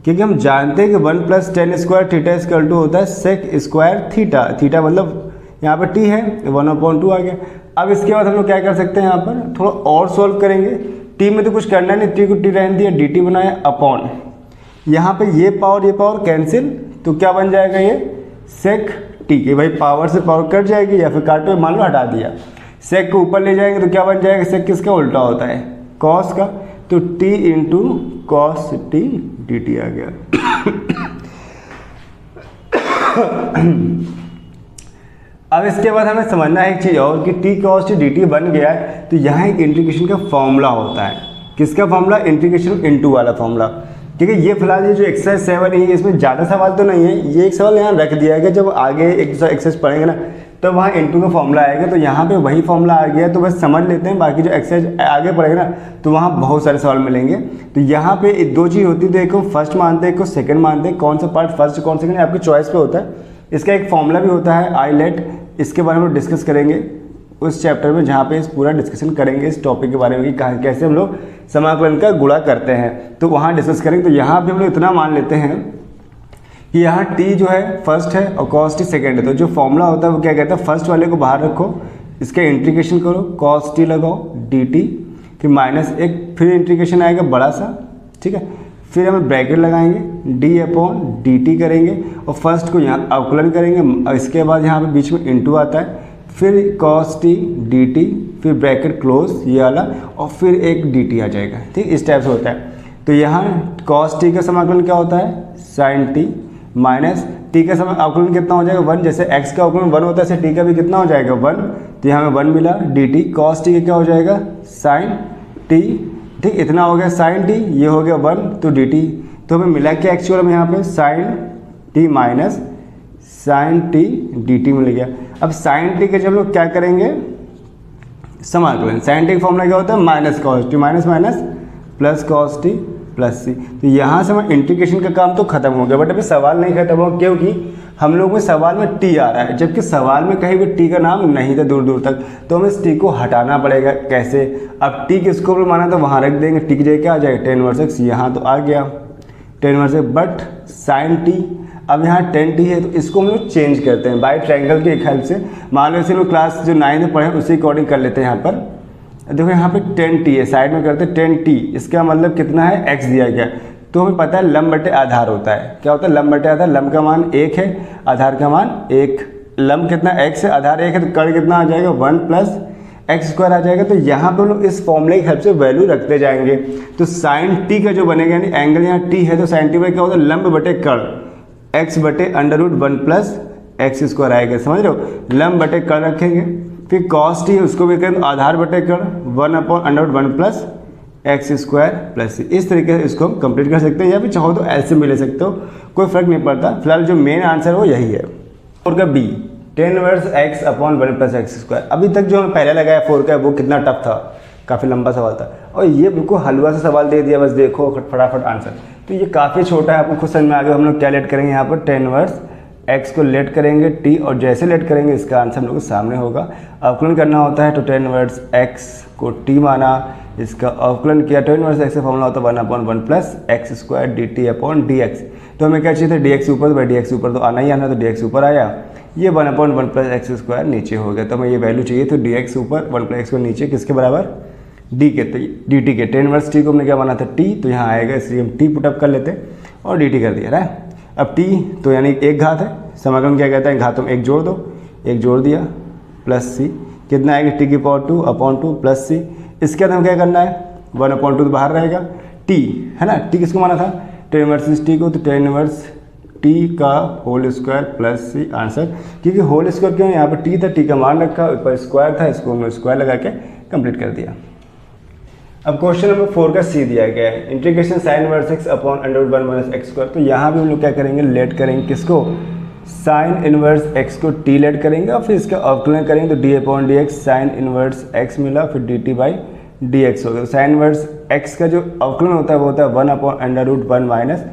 A: क्योंकि हम जानते हैं कि 1 plus 10 square theta equal to होता है सेक स्क्वायर थीटा। थीटा मतलब यहाँ पर t है 1/2 आ गया। अब इसके बाद हम लोग क्या कर सकते हैं, यहाँ पर थोड़ा और सॉल्व करेंगे। t में तो कुछ करना नहीं, t को t रहने दिया, dt बनाया अपॉन, यहाँ पे ये पावर कैंसिल, तो क्या बन जाएगा ये सेक t के, भाई पावर से पावर कट जाएगी या फिर काटो मान लो हटा दिया, सेक को ऊपर ले जाएंगे तो क्या बन जाएगा, सेक किसका उल्टा होता है कॉस का, तो t into cos T dt आ गया। अब इसके बाद हमें समझना है एक चीज़ और कि t cos t dt बन गया है, तो यहाँ एक इंटीग्रेशन का फॉर्मूला होता है। किसका फॉर्मूला, इंटीग्रेशन इनटू वाला फॉर्मूला। ठीक है, ये फिलहाल ये जो एक्सरसाइज 7 है इसमें ज़्यादा सवाल तो नहीं है, ये एक सवाल यहाँ रख दिया गया, जब आगे एक्सरसाइज पढ़ेंगे ना तो वहाँ इनटू का फॉर्मूला आएगा, तो यहाँ पे वही फॉर्मूला आ गया, तो बस समझ लेते हैं। बाकी जो एक्सरसाइज आगे पढ़ेगा ना तो वहाँ बहुत सारे सवाल मिलेंगे। तो यहाँ पे दो चीज़ होती है, देखो फर्स्ट मानते हैं, को सेकंड मानते हैं, कौन सा पार्ट फर्स्ट कौन सेकंड आपकी चॉइस पे होता है। इसका एक फॉर्मूला भी होता है आई लेट, इसके बारे में डिस्कस करेंगे उस चैप्टर में जहाँ पे इस पूरा डिस्कशन करेंगे इस टॉपिक के बारे में कि कैसे हम लोग समाकलन का गुणा करते हैं, तो वहाँ डिस्कस करेंगे। तो यहाँ भी हम लोग इतना मान लेते हैं कि यहाँ t जो है फर्स्ट है और cos t सेकंड है, तो जो फॉर्मूला होता है वो क्या कहता है, फर्स्ट वाले को बाहर रखो, इसका इंटीग्रेशन करो, cos t लगाओ dt, फिर माइनस एक, फिर इंटीग्रेशन आएगा बड़ा सा, ठीक है, फिर हम ब्रैकेट लगाएंगे d अपॉन dt करेंगे और फर्स्ट को यहाँ अवकलन करेंगे, इसके बाद यहाँ पे बीच में इंटू आता है, फिर cos t dt, फिर ब्रैकेट क्लोज ये वाला, और फिर एक dt आ जाएगा। ठीक, इस टाइप से होता है। तो यहाँ cos t का समाकलन क्या होता है, sin t, माइनस t का अवकलन कितना हो जाएगा 1, जैसे x का अवकलन 1 होता है ऐसे t का भी कितना हो जाएगा 1, तो यहाँ में 1 मिला, dt cos t का क्या हो जाएगा sin t। ठीक, इतना हो गया sin t, ये हो गया 1, तो dt, तो हमें मिला क्या एक्चुअल में यहाँ पे sin t minus sin t dt मिल गया। अब sin t के जब हम लोग क्या करेंगे समाकलन, sin t का फॉर्मूला क्या होता है minus cos t, minus minus plus cos t plus c। तो यहाँ से हमारा इंटीग्रेशन का काम तो खत्म हो गया, बट अभी सवाल नहीं खत्म हुआ, क्योंकि हम लोग में सवाल में t आ रहा है, जबकि सवाल में कहीं भी t का नाम नहीं था दूर दूर तक, तो हमें इस t को हटाना पड़ेगा। कैसे, अब t किसको भी माना तो वहाँ रख देंगे, t की जगह क्या आ जाएगा tan इनवर्स x, यहाँ तो आ गया tan inverse x, but sin t, अब यहाँ tan t है तो इसको हम लोग चेंज करते हैं बाय ट्रायंगल के हेल्प से। मान लो इसे लोग क्लास जो 9 में पढ़े उसी अकॉर्डिंग कर लेते हैं। यहाँ पर देखो यहाँ पे tan t है, साइड में करते हैं tan t, इसका मतलब कितना है x दिया गया, तो हमें पता है लंब बटे आधार होता है। क्या होता है लंब बटे आधार, लंब का मान 1 है, आधार का मान 1, लंब कितना x है, आधार 1 है, तो कर्ण कितना आ जाएगा 1 प्लस एक्स स्क्वायर आ जाएगा। तो यहाँ पे हम लोग इस फॉर्मूले की हेल्प से वैल्यू रखते जाएंगे। तो साइन टी का जो बनेगा, यानी एंगल यहाँ टी है तो साइन टी में क्या होता है लंब बटे कर्ण एक्स बटे under root 1 plus x square आएगा, समझ रहे हो, लंब बटे कर्ण रखेंगे। फिर कॉस टी है उसको भी करें आधार बटे कर्ण 1 upon under root 1 plus x square plus c. इस तरीके से इसको हम कंप्लीट कर सकते हैं, या फिर चाहो तो ऐसे भी ले सकते हो, कोई फर्क नहीं पड़ता। फिलहाल जो मेन आंसर वो यही है 4 का B, tan inverse x upon 1 plus x square. अभी तक जो हमें पहले लगाया 4 का वो कितना टफ था, काफ़ी लंबा सवाल था, और ये बिल्कुल हलवा सा सवाल दे दिया, बस देखो फटाफट आंसर। तो ये काफ़ी छोटा है, आपको खुद समझ में आ गया। हम लोग क्या लेट करेंगे यहाँ पर, tan इनवर्स x को लेट करेंगे t, और जैसे लेट करेंगे इसका आंसर हम लोग के सामने होगा। अवकलन करना होता है तो tan इनवर्स x को t माना, इसका अवकलन किया, tan इनवर्स x का फॉर्मूला होता है 1 upon 1 plus x square dt upon dx। तो हमें क्या चाहिए था dx ऊपर, तो dx ऊपर तो आना ही आना, तो dx ऊपर आया, ये 1 अपॉन 1 प्लस एक्स स्क्वायर नीचे हो गया। तो हमें ये वैल्यू चाहिए, तो dx ऊपर 1 प्लस एक्स स्क्वायर नीचे किसके बराबर, d के, तो dt के, tan इनवर्स t को हमने क्या माना था t, तो यहाँ आएगा, इसलिए हम t पुटअप कर लेते और dt कर दिया है। अब t तो यानी एक घात है, समाकलन क्या कहता है घातों में एक जोड़ दो, एक जोड़ दिया प्लस c, कितना आएगा t की पावर 2 अपॉन 2 प्लस c। इसके बाद हम क्या करना है 1 अपॉन 2 तो बाहर रहेगा, t है ना, t किसको माना था tan इनवर्स t को, तो tan इनवर्स t का whole square plus c answer. क्योंकि होल स्क्वायर क्यों, यहाँ पर t था, t का मान रखा, ऊपर स्क्वायर था, इसको हमने स्क्वायर लगा के कंप्लीट कर दिया। अब क्वेश्चन नंबर 4 का सी दिया गया है, integration sine inverse x upon under root 1 minus x square. तो यहाँ भी हम लोग क्या करेंगे, लेट करेंगे किसको, साइन इनवर्स x को t लेट करेंगे, और फिर इसका अवकलन करेंगे तो d upon d x, sign inverse x मिला, फिर dt बाई डी एक्स हो गया। तो साइन इनवर्स x का जो अवकलन होता है वो होता है 1 upon under root 1 minus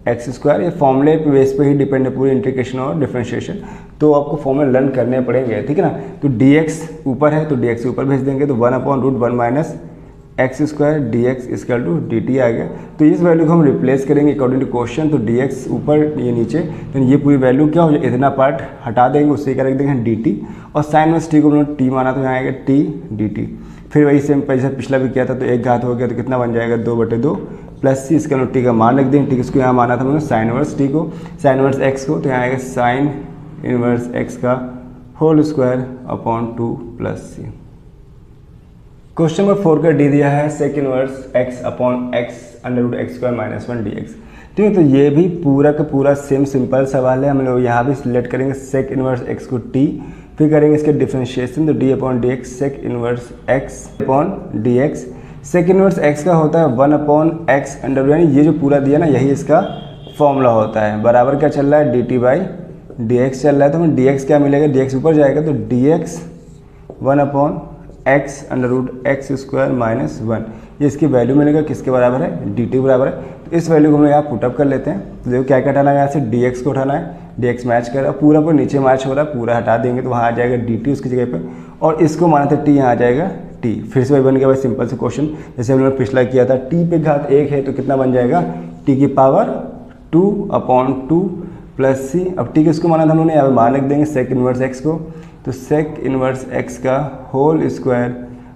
A: x square. ये फॉर्मूले पे बेस पे ही डिपेंड है पूरी इंटीग्रेशन और डिफरेंशिएशन, तो आपको फॉर्मूले लर्न करने पड़ेंगे, ठीक है ना। तो dx ऊपर है तो dx ऊपर भेज देंगे, तो 1 upon root 1 minus x square d x इसकल टू डी टी आ गया। तो इस वैल्यू को हम रिप्लेस करेंगे अकॉर्डिंग टू क्वेश्चन, तो डी एक्स ऊपर ये नीचे, तो ये पूरी वैल्यू क्या हो जाए, इतना पार्ट हटा देंगे, उससे क्या रख देंगे डी टी, और साइन में टी को हम लोग टी माना तो यहाँ आएगा टी डी टी। फिर वही सेम पैसा पिछला भी किया था, तो एक घात हो गया तो कितना बन जाएगा 2/2 प्लस सी, इसका हम लोग टी का मान रख देंगे, टी किसको यहाँ माना था हमने साइन इनवर्स टी को, साइन इनवर्स एक्स को, तो यहाँ आएगा साइन इनवर्स एक्स का whole square upon 2 plus C. Question number 4 का डी दिया है sec inverse x upon x under root x square minus 1 d x. ठीक है, तो ये भी पूरा का पूरा सेम सिंपल सवाल है। हम लोग यहाँ भी सिलेक्ट करेंगे सेक इनवर्स एक्स को टी, फिर करेंगे इसके डिफरेंशिएशन, तो d upon d x sec inverse x upon d x. Sec inverse x का होता है 1 अपॉन एक्स अंडर रूट, यानी ये जो पूरा दिया ना यही इसका फॉर्मूला होता है, बराबर क्या चल रहा है D t by d x चल रहा है। तो हमें डी एक्स क्या मिलेगा, डी एक्स ऊपर जाएगा तो d x 1 upon x under root x square minus 1, ये इसकी वैल्यू मिलेगा किसके बराबर है, डी टी बराबर है। तो इस वैल्यू को हम यहाँ पुटअप कर लेते हैं। तो देखो क्या क्या हटाना है, यहाँ से डी एक्स को उठाना है, डी एक्स मैच कर रहा है, पूरा पर नीचे मैच हो रहा है, पूरा हटा देंगे तो वहाँ आ जाएगा डी टी उसकी जगह पे, और इसको माना था टी, यहाँ आ जाएगा टी। फिर से वही बन गया भाई सिंपल से क्वेश्चन, जैसे हम लोग पिछला किया था, टी पे घात 1 है तो कितना बन जाएगा टी की पावर 2 अपॉन 2 प्लस सी। अब टी किसको माना था हम लोगों ने, यहाँ पे मान लिख देंगे सेक इनवर्स एक्स को, तो सेक इनवर्स एक्स का whole square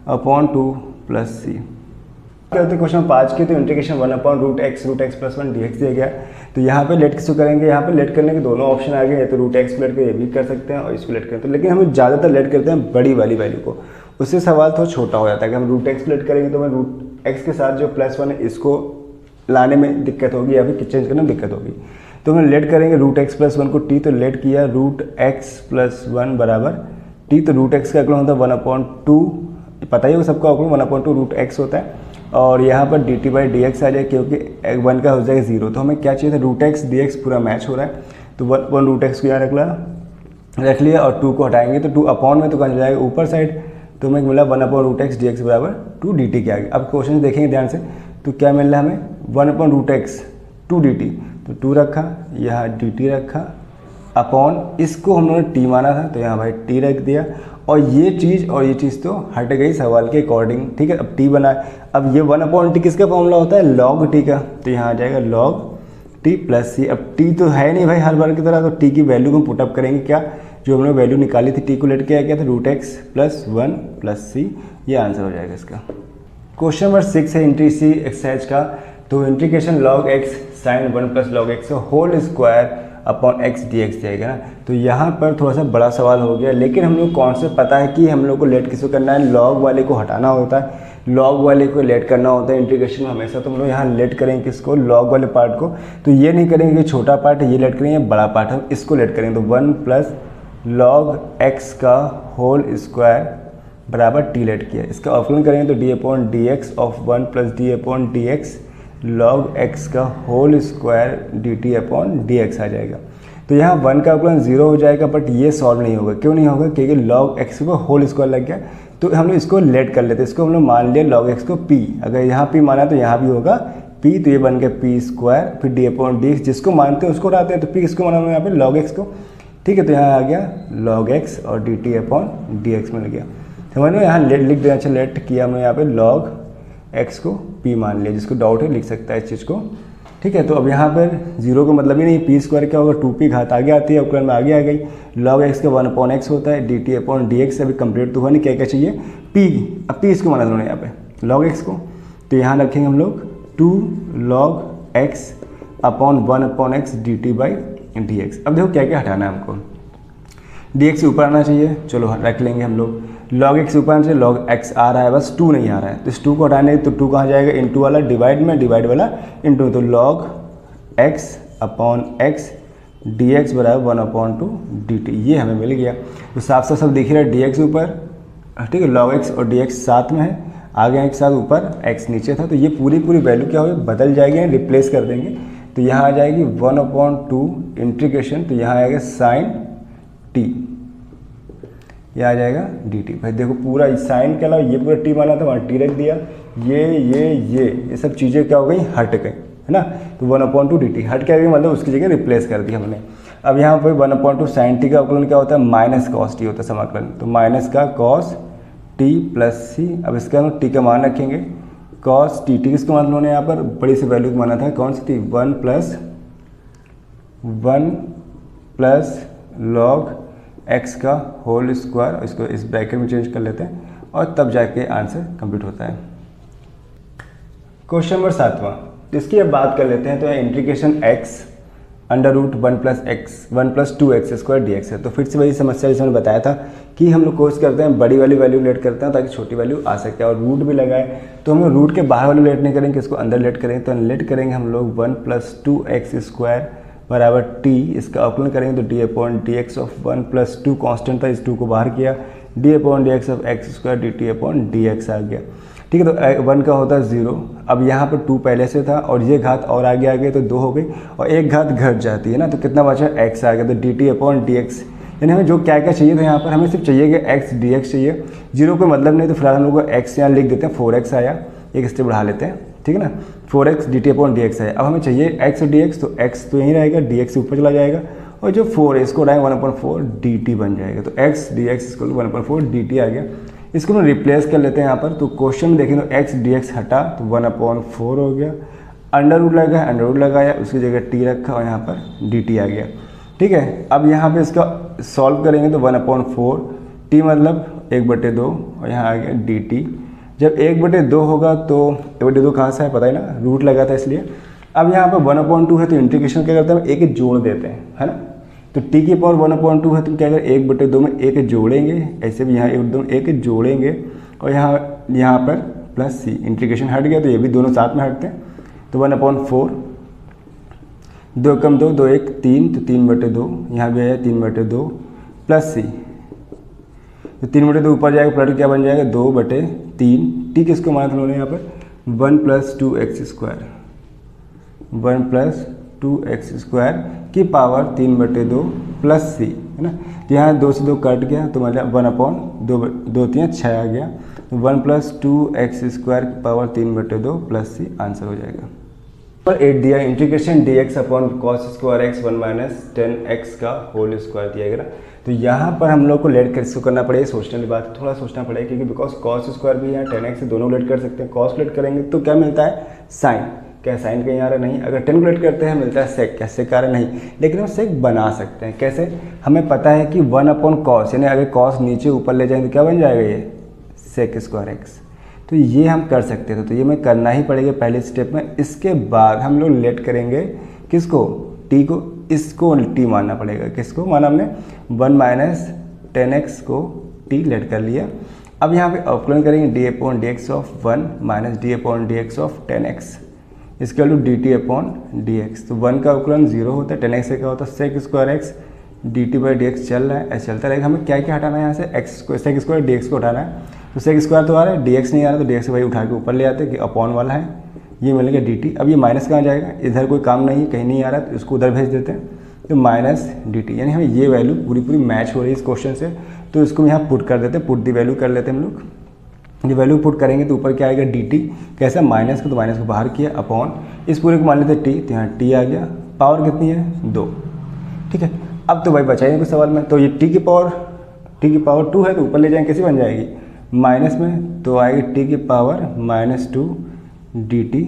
A: upon 2 plus C. क्या होता है क्वेश्चन 5 के, तो integration 1 upon root x plus 1 d x दिया गया। तो यहाँ पे लेट किसको करेंगे, यहाँ पे लेट करने के दोनों ऑप्शन आ गए हैं, तो रूट एक्स को लेट कर ये भी कर सकते हैं और इसको लेट करते हैं, लेकिन हम ज़्यादातर लेट करते हैं बड़ी वाली वैल्यू को, उससे सवाल थोड़ा छोटा हो जाता है। कि हम रूट एक्स लेट करेंगे तो हमें रूट एक्स के साथ जो +1 है इसको लाने में दिक्कत होगी या फिर चेंज करने में दिक्कत होगी। तो हम लेट करेंगे रूट एक्स +1 को टी, तो लेट किया रूट एक्स +1 बराबर टी, तो रूट एक्स का अकलन होता है 1/2, पता ही होगा सबको अकलन 1/2 रूट एक्स होता है, और यहाँ पर dt/dx आ जाए क्योंकि 1 का हो जाएगा 0। तो हमें क्या चाहिए था, रूट एक्स dx पूरा मैच हो रहा है, तो 1 रूट एक्स को यहाँ रख लिया और 2 को हटाएंगे तो 2 अपॉन में तो कहाँ जाएगा ऊपर साइड, तो हमें मिला 1/√x dx बराबर 2 dt के आगे। अब क्वेश्चन देखेंगे ध्यान से, तो क्या मिल रहा है हमें 1/√x 2 dt, तो 2 रखा, यहाँ dt रखा, अपॉन इसको हम लोगों ने t माना था तो यहाँ भाई t रख दिया, और ये चीज़ तो हट गई सवाल के अकॉर्डिंग, ठीक है। अब t बना, अब ये 1/t किसका फॉर्मूला होता है, log t का, तो यहाँ आ जाएगा log t + c। अब t तो है नहीं भाई हर बार की तरह, तो t की वैल्यू को पुटअप करेंगे, क्या जो हमने वैल्यू निकाली थी t को लेट के क्या था, रूट एक्स +1 + c, ये आंसर हो जाएगा इसका। क्वेश्चन नंबर 6 है इंट्री सी एक्सरसाइज का, तो integration log x sin 1 + log x whole square upon x dx जाएगा ना। तो यहाँ पर थोड़ा सा बड़ा सवाल हो गया, लेकिन हम लोग कौन से पता है कि हम लोग को लेट किसको करना है, लॉग वाले को हटाना होता है, लॉग वाले को लेट करना होता है इंटीग्रेशन में हमेशा। तो हम लोग यहाँ लेट करेंगे किसको, लॉग वाले पार्ट को, तो ये नहीं करेंगे कि छोटा पार्ट है ये लेट करेंगे, बड़ा पार्ट है इसको लेट करेंगे। तो 1 + log x का होल स्क्वायर बराबर t लेट किया, इसका अवकलन करेंगे तो d/dx of 1 + d/dx log x का होल स्क्वायर dt/dx आ जाएगा। तो यहाँ 1 का अवकलन 0 हो जाएगा, बट ये सॉल्व नहीं होगा, क्यों नहीं होगा, क्योंकि log x को होल स्क्वायर लग गया, तो हम लोग इसको लेट कर लेते हैं, इसको हम लोग मान लिया log x को p, अगर यहाँ p माना तो यहाँ भी होगा p, तो ये बन गया p², फिर d/dx जिसको मानते हैं उसको उठाते हैं, तो p किसको माना यहाँ पे log x को, ठीक है। तो यहाँ आ गया log x और dt/dx मिल गया, समझ लो। यहाँ लेट लिख देना, अच्छा लेट किया हमने यहाँ पे log x को p मान लिया, जिसको डाउट है लिख सकता है इस चीज़ को, ठीक है। तो अब यहाँ पर 0 का मतलब ही नहीं, p² क्या होगा, 2p घात आगे आती है, अवकलन में आगे आ गई, log x का 1/x होता है, dt/dx अभी कंप्लीट तो हुआ नहीं, क्या क्या चाहिए p, अब p इसको माना उन्होंने यहाँ पे log x को, तो यहाँ रखेंगे हम लोग 2 log x upon 1/x dt/dx। अब देखो क्या क्या हटाना है हमको, dx ऊपर आना चाहिए, चलो रख लेंगे हम लोग, log x ऊपर आना चाहिए, log x आ रहा है बस 2 नहीं आ रहा है, तो इस 2 को हटाने तो 2 कहाँ जाएगा, इंटू वाला डिवाइड में, डिवाइड वाला इंटू, तो log x upon x dx बराबर 1/2 dt, ये हमें मिल गया। तो साफ साफ सब दिख रहा है, dx ऊपर, ठीक है, log x और dx साथ में है, आ गए एक साथ, ऊपर x नीचे था, तो ये पूरी वैल्यू क्या होगी, बदल जाएगी, रिप्लेस कर देंगे, तो यहाँ आ जाएगी 1/2 इंटीग्रेशन, तो यहाँ आएगा साइन t, ये आ जाएगा dt। भाई देखो पूरा साइन के अलावा ये पूरा t माना था, वहाँ t रख दिया, ये सब चीज़ें क्या हो गई, हट गई, है ना। तो 1/2 dt हट के आ गई, मतलब उसकी जगह रिप्लेस कर दी हमने। अब यहाँ पर 1/2 साइन t का अवकलन क्या होता है, माइनस कॉस t होता है समाकलन, तो माइनस का कॉस t + c। अब इसका हम t का मान रखेंगे, कॉस t किसको मान उन्होंने यहाँ पर बड़ी सी वैल्यू को माना था, कौन सी थी, 1 + log x का होल स्क्वायर, इसको इस ब्रैकेट में चेंज कर लेते हैं और तब जाके आंसर कंप्लीट होता है। क्वेश्चन नंबर 7वां, जिसकी अब बात कर लेते हैं, तो इंटीग्रेशन x √1 + 2x² dx है। तो फिर से वही समस्या जैसे मैंने बताया था कि हम लोग कोशिश करते हैं बड़ी वाली वैल्यू लेट करते हैं ताकि छोटी वैल्यू आ सके, और रूट भी लगाए, तो हम लोग रूट के बाहर वाली लेट नहीं करेंगे, इसको अंदर लेट करेंगे, तो लेट करेंगे हम लोग 1 + 2x² बराबर t, इसका अवकलन करेंगे तो d/dx ऑफ 1 + 2 कांस्टेंट था, इस 2 को बाहर किया, d/dx ऑफ x² dt/dx आ गया, ठीक है। तो 1 का होता है 0, अब यहाँ पर 2 पहले से था और ये घात और आगे आ गए तो 2 हो गई, और एक घात घट जाती है ना, तो कितना बचा, x आ गया, तो dt/dx, यानी हमें जो क्या क्या चाहिए था यहाँ पर, हमें सिर्फ चाहिए कि x dx चाहिए, 0 कोई मतलब नहीं, तो फिलहाल हम लोग को x यहाँ लिख देते हैं, 4x आया, एक स्टेप बढ़ा लेते हैं, ठीक है ना, 4x dt/dx है। अब हमें चाहिए x और dx, तो x तो यहीं रहेगा, dx ऊपर चला जाएगा, और जो 4 है इसको उठाएंगे 1/4 dt बन जाएगा, तो x dx = 1/4 dt आ गया। इसको हम रिप्लेस कर लेते हैं यहाँ पर, तो क्वेश्चन में देखें तो x dx हटा तो 1/4 हो गया, अंडर रूट लगाया, उसकी जगह t रखा और यहाँ पर dt आ गया, ठीक है। अब यहाँ पे इसका सॉल्व करेंगे तो 1/4 t मतलब 1/2 और यहाँ आ गया dt। जब 1/2 होगा तो 1/2 कहाँ से है पता है ना, रूट लगा था इसलिए, अब यहाँ पर 1/2 है तो इंटीग्रेशन क्या करते हैं, एक जोड़ देते हैं, है ना। तो t की पावर 1/2 है तो क्या करें, 1/2 में एक जोड़ेंगे, ऐसे भी यहाँ एक जोड़ेंगे और यहाँ पर प्लस सी, इंटीग्रेशन हट गया तो ये भी दोनों साथ में हटते हैं। तो 1/4, 2 कम 2, 2 1 3, तो 3/2, यहाँ भी आया 3/2 प्लस सी, तो 3/2 ऊपर जाएगा, प्लस क्या बन जाएगा 2/3। टी किसको माना था उन्होंने यहाँ पर 1 + 2x², 1 + 2x² की पावर 3/2 प्लस सी, है ना। तो यहाँ 2 से 2 कट गया तो मतलब 1/2, 2 3 6 आ गया, तो 1 + 2x² की पावर 3/2 प्लस सी आंसर हो जाएगा। और 8 दिया इंटीग्रेशन dx/cos² x 1 - 10x का होल स्क्वायर दिया गया। तो यहाँ पर हम लोग को लेट कर इसको करना पड़ेगा, सोचने की बात थोड़ा सोचना पड़ेगा, क्योंकि बिकॉज cos² भी यहाँ 10x से दोनों लेट कर सकते हैं। cos लेट करेंगे तो क्या मिलता है, साइन, क्या साइन कहीं आ रहा नहीं। अगर 10 को लेट करते हैं मिलता है सेक, क्या सेक आ रहा नहीं, लेकिन हम सेक बना सकते हैं। कैसे, हमें पता है कि 1/cos, यानी अगर cos नीचे ऊपर ले जाएंगे तो क्या बन जाएगा ये sec² x। तो ये हम कर सकते थे, तो ये मैं करना ही पड़ेगा पहले स्टेप में। इसके बाद हम लोग लेट करेंगे किसको, t को, इसको t मानना पड़ेगा। किसको माना हमने, 1 - 10x को t लेट कर लिया। अब यहाँ पे अवकलन करेंगे d/dx of 1 - d/dx of 10x इसके टू dt/dx। तो 1 का अवकलन 0 होता है, 10x से क्या होता है sec² x, dt/dx चल रहा है, ऐसे चलता रहेगा। हमें क्या क्या हटाना है यहाँ से, sec² dx को हटाना है। तो sec² तो आ रहा है, dx नहीं आ रहा, तो dx भाई उठा के ऊपर ले आते कि अपॉन वाला है, ये मिलेगा dt। अब ये माइनस कहाँ जाएगा, इधर कोई काम नहीं, कहीं नहीं आ रहा तो इसको उधर भेज देते हैं, तो -dt, यानी हमें ये वैल्यू पूरी मैच हो रही है इस क्वेश्चन से। तो इसको यहाँ पुट कर देते हैं, पुट दी वैल्यू कर लेते हैं हम लोग। ये वैल्यू पुट करेंगे तो ऊपर क्या आएगा dt, कैसा माइनस का, तो माइनस को बाहर किया अपॉन, इस पूरे को मान लेते हैं t, तो यहाँ t आ गया, पावर कितनी है 2, ठीक है। अब तो भाई बचाइए कुछ सवाल में, तो ये t की पावर 2 है तो ऊपर ले जाएंगे, कैसी बन जाएगी माइनस में, तो आएगी t की पावर -2 dt।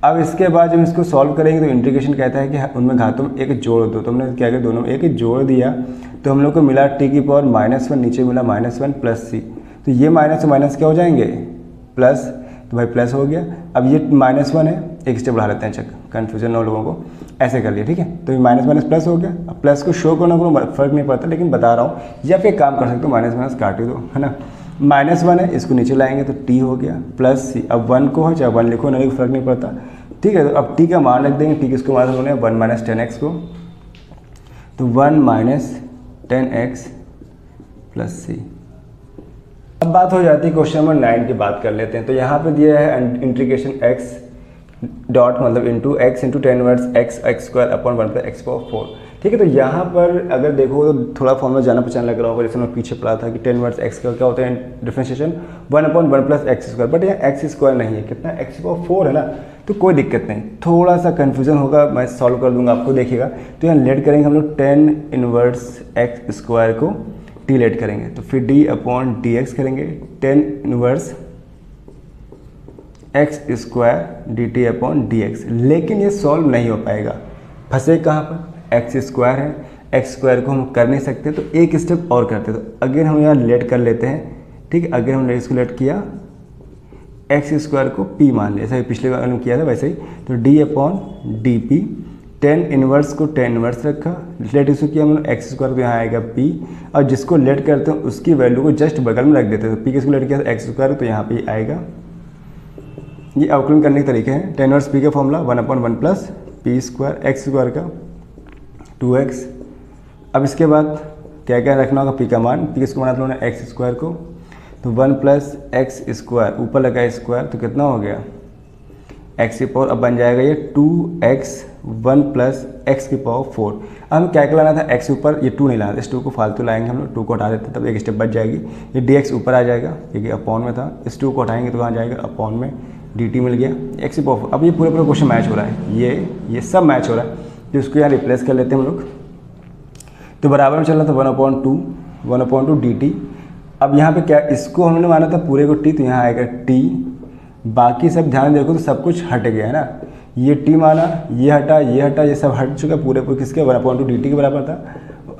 A: अब इसके बाद जब इसको सॉल्व करेंगे तो इंटीग्रेशन कहता है कि उनमें घातों में एक जोड़ दो, तो हमने क्या किया दोनों में एक जोड़ दिया, तो हम लोग को मिला t की पावर -1, नीचे मिला -1 प्लस सी, तो ये माइनस से माइनस क्या हो जाएंगे प्लस, तो भाई प्लस हो गया। अब ये -1 है, एक स्टेप बढ़ा लेते हैं, चेक कन्फ्यूजन हो लोगों को, ऐसे कर लिया, ठीक है। तो ये माइनस प्लस हो गया। अब प्लस को शो करना को फर्क नहीं पड़ता, लेकिन बता रहा हूँ, या फिर काम कर सकते हो माइनस काट ही दो, है ना। -1 है, इसको नीचे लाएंगे तो t हो गया प्लस सी। अब 1 को हो चाहे 1 लिखो ना, फर्क नहीं पड़ता, ठीक है। तो अब t का मान रख देंगे, t किसको मान होने 1 - 10x को, तो 1 - 10x प्लस सी। अब बात हो जाती है क्वेश्चन नंबर 9 की बात कर लेते हैं। तो यहाँ पे दिया है इंटीग्रेशन x डॉट मतलब into x into 10 x² upon 1 + x⁴, ठीक है। तो यहाँ पर अगर देखो तो थोड़ा फॉर्मूला जाना पहचान लग रहा होगा, जैसे मैं पीछे पढ़ा था कि 10 x का क्या होता है डिफरेंशिएशन 1/1 + x², बट यहाँ x² नहीं है, कितना x⁴ है ना, तो कोई दिक्कत नहीं, थोड़ा सा कन्फ्यूजन होगा, मैं सॉल्व कर दूंगा, आपको देखिएगा। तो यहाँ लेट करेंगे हम लोग 10 - x² को t लेट करेंगे, तो फिर d/dx करेंगे 10 - x² dt/dx, लेकिन ये सॉल्व नहीं हो पाएगा, फंसे कहाँ पर, x² है, x² को हम कर नहीं सकते, तो एक स्टेप और करते, तो अगर हम यहाँ लेट कर लेते हैं, ठीक है। अगर हमने इसको लेट किया, x² को p मान लिया, जैसे पिछले बार किया था वैसे ही, तो d/dp 10 को 10 रखा, लेट इसको किया हमने x² तो यहाँ आएगा p, और जिसको लेट करते हैं उसकी वैल्यू को जस्ट बगल में रख देते हैं, तो p किसको लेट किया था x² तो यहाँ पे आएगा। ये अवकलन करने के तरीके हैं, 10 p का फॉर्मूला 1/1 प्लस p² x² का 2x। अब इसके बाद क्या क्या रखना होगा, p का मान, p किसको माना था उन्होंने x² को, तो 1 + x², ऊपर लगा स्क्वायर तो कितना हो गया x⁴, अब बन जाएगा ये 2x 1 + x⁴। अब हमें क्या लाना था x ऊपर, ये 2 नहीं लाना था, इस 2 को फालतू लाएंगे हम लोग, 2 को हटा देते हैं, तब एक स्टेप बच जाएगी। ये dx ऊपर आ जाएगा क्योंकि अपॉन में था, इस 2 को हटाएंगे तो कहाँ जाएगा अपॉन में, dt मिल गया x⁴। अब ये पूरा क्वेश्चन मैच हो रहा है, ये सब मैच हो रहा है, तो इसको यहाँ रिप्लेस कर लेते हैं हम लोग। तो बराबर में चल रहा था 1/2 dt। अब यहाँ पे क्या, इसको हमने माना था पूरे को t, तो यहाँ आएगा t, बाकी सब ध्यान देखो तो सब कुछ हट गया है ना, ये t माना, ये हटा, ये सब हट चुका, पूरे किसके 1/2 dt के बराबर था।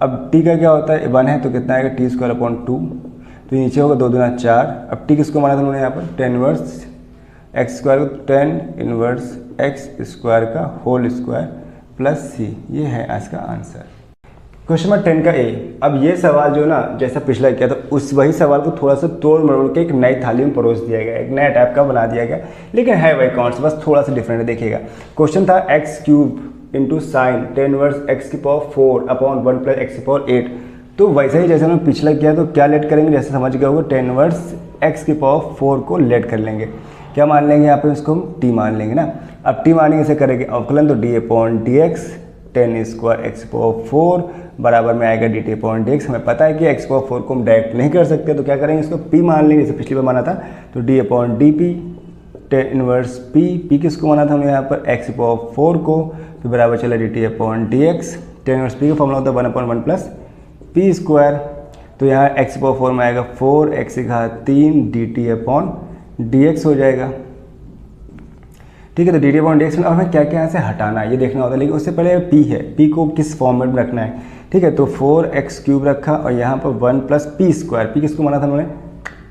A: अब t का क्या होता है 1 है, तो कितना आएगा t²/2, तो नीचे होगा 2 दूना 4। अब t किसको माना था उन्होंने यहाँ पर 10 - x² 10 - एक्स स्क्वायर का होल स्क्वायर प्लस सी, ये है आज का आंसर। क्वेश्चन नंबर 10 का ए। अब ये सवाल जो ना जैसा पिछला किया था उस वही सवाल को थोड़ा सा तोड़ मरोड़ के एक नई थाली में परोस दिया गया, एक नया टाइप का बना दिया गया, लेकिन है वही कॉन्सेप्ट, बस थोड़ा सा डिफरेंट है। देखिएगा क्वेश्चन था x cube into sine 10 x की पावर 4 अपॉन 1 प्लस एक्स की पावर 8। तो वैसे ही जैसे हमने पिछला किया तो क्या लेट करेंगे, जैसे समझ गए होगा 10 एक्स की पावर 4 को लेट कर लेंगे। क्या मान लेंगे यहाँ पे, इसको हम टी मान लेंगे ना। अब टी मानेंगे इसे करेंगे अवकलन, तो d upon d x 10 square x power 4 बराबर में आएगा d t upon d x. हमें पता है कि एक्स पावर 4 को हम डायरेक्ट नहीं कर सकते, तो क्या करेंगे इसको पी मान लेंगे, जैसे पिछली बार माना था। तो d upon D P 10 P किसको माना था हमने यहाँ पर, एक्स पावर 4 को, तो बराबर चला D t upon d x. 10 P का फॉर्मूला होता है 1 अपॉन 1 प्लस पी स्क्वायर। तो यहाँ एक्स पावर 4 में आएगा 4 एक्स की घात 3 D t upon d x हो जाएगा। ठीक है, तो D t upon d x में अब हमें क्या क्या यहाँ से हटाना है ये देखना होता है, लेकिन उससे पहले पी है, पी को किस फॉर्मेट में रखना है। ठीक है, तो 4x क्यूब रखा और यहाँ पर 1 प्लस पी स्क्वायर, पी किसको माना था हमने,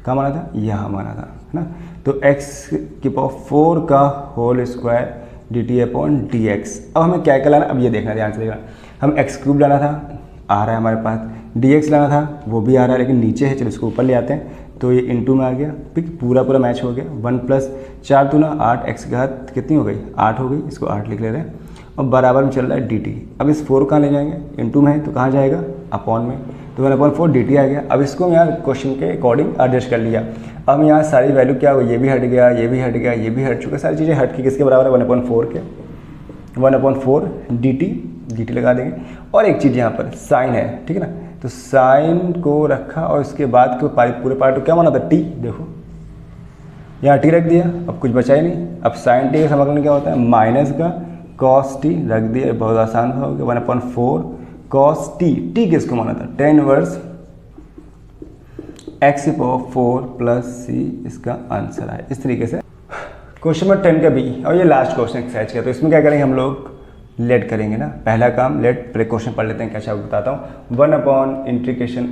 A: कहाँ माना था, यहाँ माना था, है ना। तो x की पावर 4 का whole square d t upon d x. अब हमें क्या क्या लाना, अब ये देखना ध्यान से देखना। हम एक्स क्यूब लाना था, आ रहा है हमारे पास, डी एक्स लाना था, वो भी आ रहा है लेकिन नीचे है, चलो इसको ऊपर ले आते हैं। तो ये इनटू में आ गया, ठीक, पूरा मैच हो गया। 1 प्लस 4 दूना 8 एक्स की घात कितनी हो गई, 8 हो गई, इसको 8 लिख ले रहे हैं। और बराबर में चल रहा है डी टी। अब इस 4 कहाँ ले जाएंगे, इनटू में है तो कहाँ जाएगा, अपॉन में, तो 1 अपॉन 4 डी टी आ गया। अब इसको हम यहाँ क्वेश्चन के अकॉर्डिंग एडजस्ट कर लिया। अब यहाँ सारी वैल्यू क्या हो, ये भी हट गया, ये भी हट गया, ये भी हट चुका, सारी चीज़ें हट के किसके बराबर है, 1 अपॉन 4 के, 1 अपॉन 4 डी टी लगा देंगे। और एक चीज़ यहाँ पर साइन है, ठीक है ना, तो साइन को रखा और इसके बाद को पूरे पार्ट को क्या माना था, टी। देखो यहाँ टी रख दिया, अब कुछ बचा ही नहीं। अब साइन टी का समाकलन क्या होता है, माइनस का कॉस टी रख दिया, बहुत आसान हो गया। 1 अपॉन 4 कॉस टी, टी किसको माना था, 10 एक्स की पावर 4 प्लस सी, इसका आंसर है। इस तरीके से क्वेश्चन नंबर 10 का बी, और ये लास्ट क्वेश्चन एक्सरसाइज का, तो इसमें क्या करेंगे हम लोग, लेट करेंगे ना। पहला काम लेट, पहले क्वेश्चन पढ़ लेते हैं कैसा बताता हूँ। 1 upon integration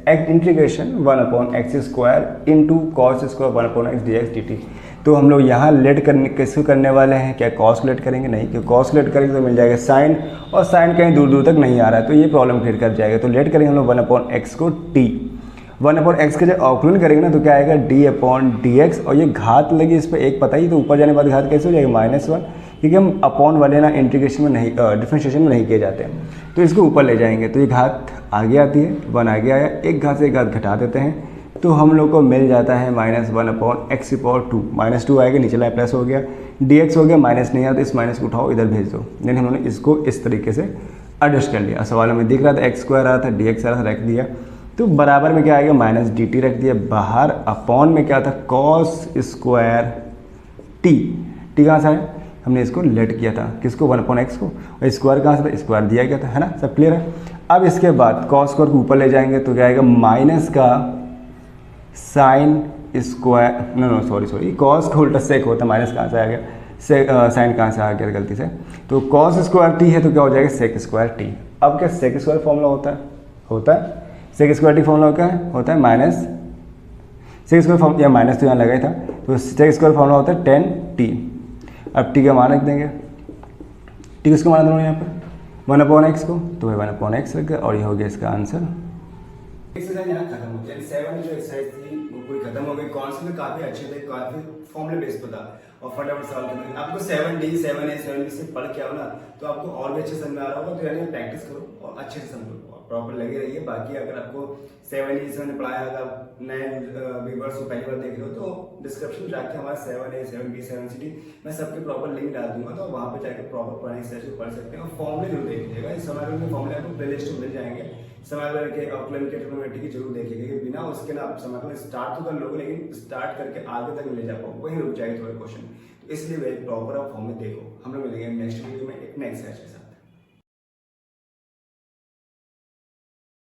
A: integration 1 upon x square into cos square 1 upon x d x D T. तो हम लोग यहाँ लेट करने कैसे करने वाले हैं, क्या कॉस लेट करेंगे, नहीं, क्योंकि कॉस लेट करेंगे तो मिल जाएगा साइन, और साइन कहीं दूर दूर तक नहीं आ रहा है, तो ये प्रॉब्लम क्रिएट कर जाएगा। तो लेट करेंगे हम लोग 1 अपॉन एक्स को टी, 1 अपॉन एक्स के जब अवकलन करेंगे ना तो क्या आएगा, डी अपॉन डी एक्स, और ये घात लगी इस पर एक पता ही, तो ऊपर जाने के बाद घात कैसे हो जाएगा, -1, क्योंकि हम अपॉन वाले ना इंटीग्रेशन में नहीं, डिफरेंशिएशन में नहीं किए जाते हैं, तो इसको ऊपर ले जाएंगे। तो ये घात आगे आती है, 1 आगे आया, एक घात से एक घात घटा देते हैं, तो हम लोग को मिल जाता है -1 अपॉन एक्स की पावर 2, -2 आएगा, नीचे लाए प्लस हो गया, dx हो गया, माइनस नहीं आता, इस माइनस को उठाओ इधर भेज दो। यानी हमने इसको इस तरीके से एडजस्ट कर लिया। सवाल में दिख रहा था एक्स स्क्वायर आ रहा था, dx आ रहा था, रख दिया, तो बराबर में क्या आएगा, माइनस dt रख दिया, बाहर अपॉन में क्या था, कॉस स्क्वायर टी कहाँ से आया, हमने इसको लेट किया था, किसको, 1 अपॉन एक्स को, और स्क्वायर कहाँ से था, स्क्वायर दिया गया था, है ना, सब क्लियर है। अब इसके बाद कॉस स्क्वायर को ऊपर ले जाएंगे तो क्या आएगा, माइनस का sine square, no sorry, cos का उल्टा सेक होता है, माइनस कहाँ से आ गया, साइन कहाँ से आ गया गलती से, तो कॉस स्क्वायर टी है तो क्या हो जाएगा, सेक स्क्वायर टी। अब क्या सेक स्क्वायर फॉर्मूला होता है सेक स्क्वायर टी फॉर्मूला क्या है, होता है माइनस, सेक स्क्वायर फॉर्म, या माइनस तो यहाँ लगा ही था, तो सेक स्क्वायर फॉर्मूला होता है 10t। अब टी का मान रख देंगे, टी किसको माना था यहाँ पर, 1 अपॉन एक्स को, तो भाई 1 अपॉन एक्स रख गया, और ये हो गया इसका आंसर। एक्सरसाइज यहाँ खत्म हो गया, 7 जो एक्सरसाइज थी वो पूरी खत्म हो गई। कॉन्सेप्ट काफी अच्छे थे, काफी फॉर्मूले बेस पर था, और फटाफट सवाल करते आपको 7D 7A 7B से पढ़ के आओ ना तो आपको और भी अच्छे समझ में आ रहा होगा। तो यानी प्रैक्टिस करो और अच्छे से समझो और प्रॉपर लगे रहिए। बाकी अगर आपको 7D से मैंने पढ़ाया, अगर नए व्यूअर्स को पहली बार देख रहे हो तो डिस्क्रिप्शन में जाके हमारा 7A 7B 7CD मैं सबके प्रॉपर लिंक डाल दूंगा, तो वहाँ पे जाकर प्रॉपर पढ़ने से पढ़ सकते हैं। और फॉर्मूले जरूर देख लीजिएगा, इस समय में फॉर्मूले आपको प्ले लिस्ट में मिल जाएंगे, समाकलन के अवकलन के ट्रिग्नोमेट्री की जरूर देखिएगा, बिना उसके ना आप समाकलन स्टार्ट तो कर लोगे लेकिन स्टार्ट करके आगे तक ले जा पाओ, वहीं रुक जाएगी थोड़े क्वेश्चन। तो इसलिए प्रॉपर आप फॉर्मूले देखो। हम लोग मिलेंगे नेक्स्ट वीडियो में एक नए एक्सरसाइज के साथ।